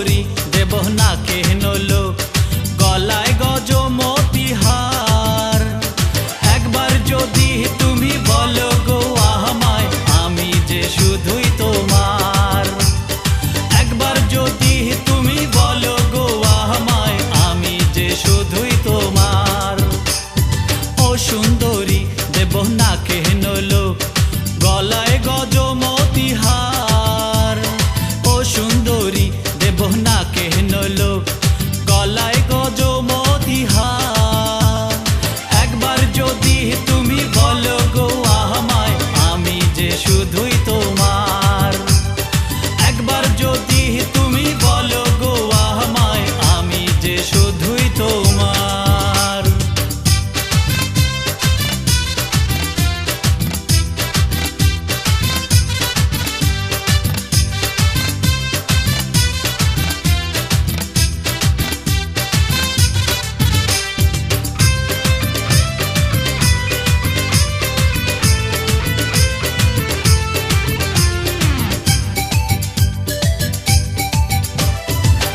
সুন্দরী দেব না কেন লোক, গলায় গজমতি হার। একবার যদি তুমি বলো গো আমায়, আমি যে শুধুই তোমার। একবার যদি তুমি বলো গো আমায়, আমি যে শুধুই তোমার। ও সুন্দরী দেব না কেন লোক, গলায় গজমতি হার। ও সুন্দরী দেব না কেন লোক, গলায় গজমতি হার। একবার যদি তুমি বলো গো আমায়, আমি যে শুধুই তোমার। একবার যদি তুমি বলো গো আমায়, আমি যে শুধুই তোমার।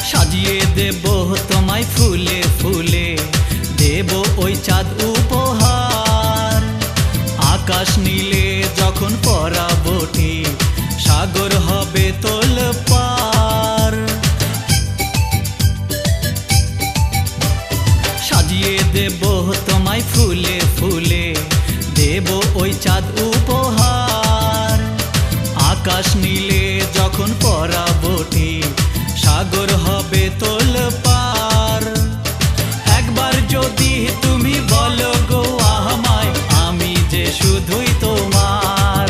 সাজিয়ে দেব তোমায় ফুলে ফুলে, দেব ওই চাঁদ উপহার। আকাশ নীলে যখন পরাবটি, সাগর হবে তোলপার। সাজিয়ে দেব তোমায় ফুলে ফুলে, দেব ওই চাঁদ উপহার। আকাশ নীলে যখন পরাবটি, সাগর হবে তোলপার। একবার যদি তুমি বলো গো আমায়, আমি যে শুধুই তোমার।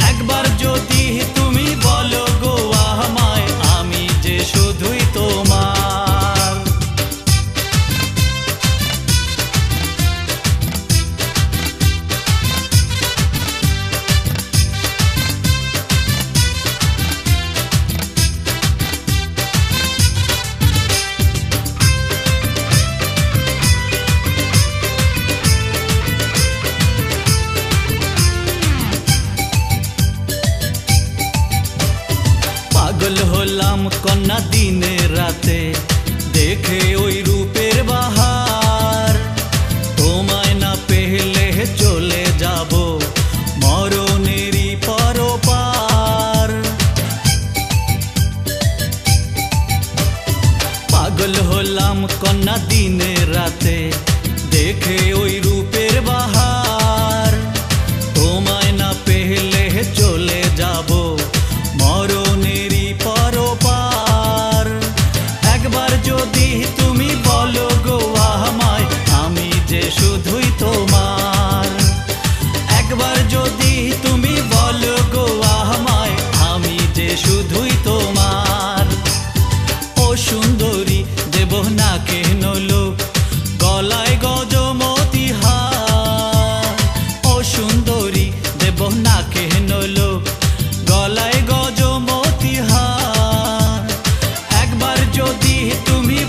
একবার যদি তুমি বলো গো আমায়, আমি যে শুধুই তোমার। পাগল হলাম কন্যা দিনে রাতে, দেখে ওই রূপের বাহার। তোমায় না পেলে চলে যাব মরণেরই পরপার। পাগল হলাম কন্যা দিনে রাতে, দেখে ওই রূপের বাহার। তোমায় না পেলে চলে যাব মরণেরই পরপার। একবার যদি তুমি বলো গো আমায়, আমি যে শুধুই তোমার। একবার যদি তুমি বলো গো আমায়, আমি যে শুধুই তোমার। ও সুন্দরী দেব না কেন লোক, গলায় গজমতি হার। ও সুন্দরী দেব না কেন লোক, গলায় গজমতি হার। একবার যদি তুমি